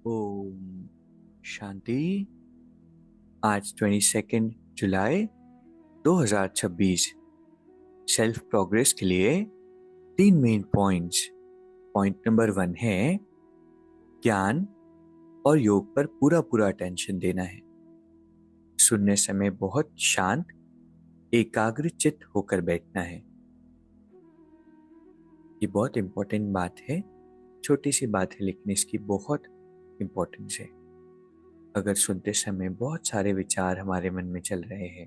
ओम शांति। आज 22 जुलाई 2026 self progress के लिए 3 मेन पॉइंट्स। पॉइंट नंबर 1 है ज्ञान और योग पर पूरा पूरा अटेंशन देना है। सुनने समय बहुत शांत एकाग्र चित्त होकर बैठना है। ये बहुत इंपॉर्टेंट बात है। छोटी सी बात है लेकिन इसकी बहुत इंपॉर्टेंस है। अगर सुनते समय बहुत सारे विचार हमारे मन में चल रहे हैं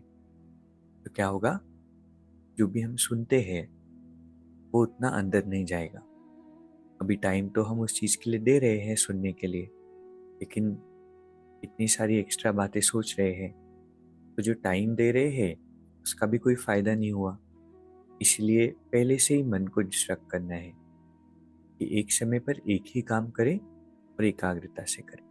तो क्या होगा? जो भी हम सुनते हैं वो उतना अंदर नहीं जाएगा। अभी टाइम तो हम उस चीज़ के लिए दे रहे हैं सुनने के लिए, लेकिन इतनी सारी एक्स्ट्रा बातें सोच रहे हैं तो जो टाइम दे रहे हैं उसका भी कोई फायदा नहीं हुआ। इसलिए पहले से ही मन को डिस्ट्रैक्ट करना है कि एक समय पर एक ही काम करें और एकाग्रता से करें।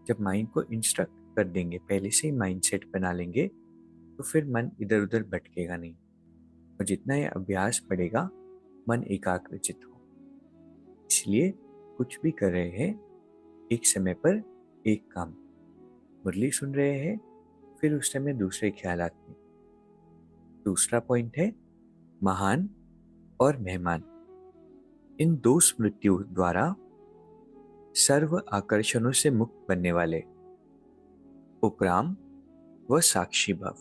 जब माइंड को इंस्ट्रक्ट कर देंगे, पहले से ही माइंड सेट बना लेंगे, तो फिर मन इधर उधर भटकेगा नहीं। और जितना ये अभ्यास बढ़ेगा मन एकाग्रचित हो। इसलिए कुछ भी कर रहे हैं एक समय पर एक काम। मुरली सुन रहे हैं फिर उस समय दूसरे ख्यालात में। दूसरा पॉइंट है महान और मेहमान। इन दो स्मृतियों द्वारा सर्व आकर्षणों से मुक्त बनने वाले उपराम व साक्षी भाव।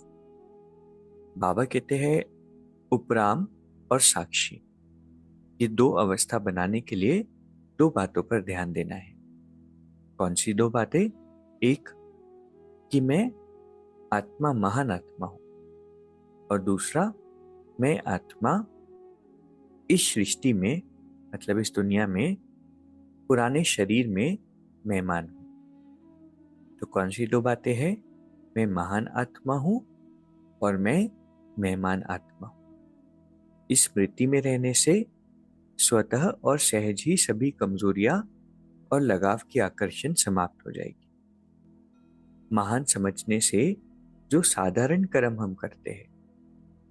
बाबा कहते हैं उपराम और साक्षी, ये दो अवस्था बनाने के लिए दो बातों पर ध्यान देना है। कौन सी दो बातें? एक कि मैं आत्मा महान आत्मा हूं, और दूसरा मैं आत्मा इस सृष्टि में, मतलब इस दुनिया में, पुराने शरीर में मेहमान हूं। तो कौन सी दो बातें हैं? मैं महान आत्मा हूं और मैं मेहमान आत्मा हूं। इस वृत्ति में रहने से स्वतः और सहज ही सभी कमजोरियां और लगाव की आकर्षण समाप्त हो जाएगी। महान समझने से जो साधारण कर्म हम करते हैं,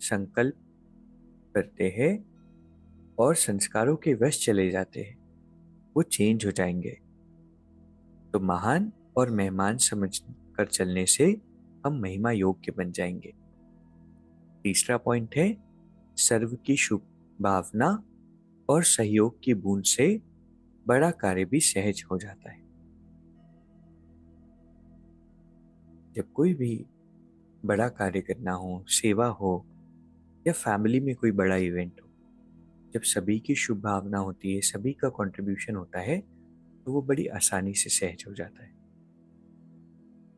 संकल्प करते हैं और संस्कारों के वश चले जाते हैं, वो चेंज हो जाएंगे। तो महान और मेहमान समझ कर चलने से हम महिमा योग्य बन जाएंगे। तीसरा पॉइंट है सर्व की शुभ भावना और सहयोग की बूंद से बड़ा कार्य भी सहज हो जाता है। जब कोई भी बड़ा कार्य करना हो, सेवा हो या फैमिली में कोई बड़ा इवेंट हो, जब सभी की शुभ भावना होती है, सभी का कंट्रीब्यूशन होता है, तो वो बड़ी आसानी से सहज हो जाता है।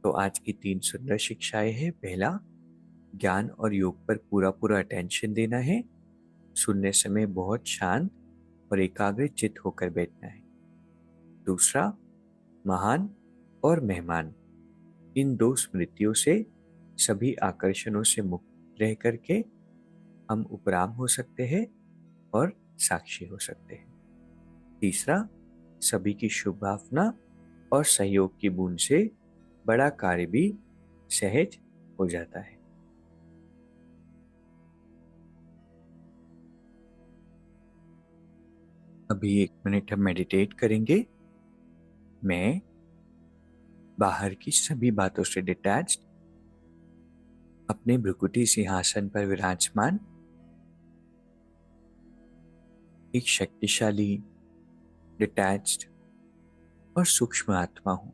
तो आज की 3 सुंदर शिक्षाएं हैं। पहला, ज्ञान और योग पर पूरा पूरा अटेंशन देना है। सुनने समय बहुत शांत और एकाग्र चित्त होकर बैठना है। दूसरा, महान और मेहमान, इन दो स्मृतियों से सभी आकर्षणों से मुक्त रह करके हम उपराम हो सकते हैं और साक्षी हो सकते हैं। तीसरा, सभी की शुभ भावना और सहयोग की बूंद से बड़ा कार्य भी सहज हो जाता है। अभी 1 मिनट हम मेडिटेट करेंगे। मैं बाहर की सभी बातों से डिटैच्ड, अपने भृकुटी सिंहासन पर विराजमान एक शक्तिशाली, डिटैच्ड और सूक्ष्म आत्मा हूं।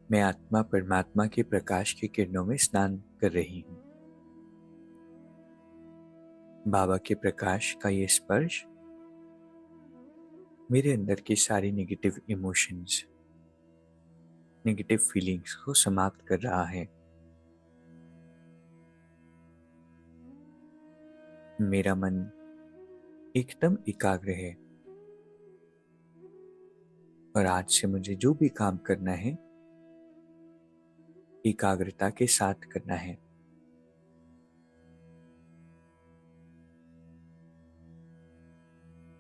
मैं आत्मा परमात्मा के प्रकाश की किरणों में स्नान कर रही हूं। बाबा के प्रकाश का ये स्पर्श मेरे अंदर की सारी नेगेटिव इमोशंस, नेगेटिव फीलिंग्स को समाप्त कर रहा है। मेरा मन एकदम एकाग्र है और आज से मुझे जो भी काम करना है एकाग्रता के साथ करना है।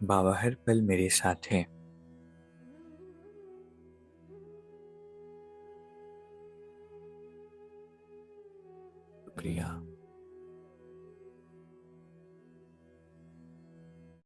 बाबा हर पल मेरे साथ हैं।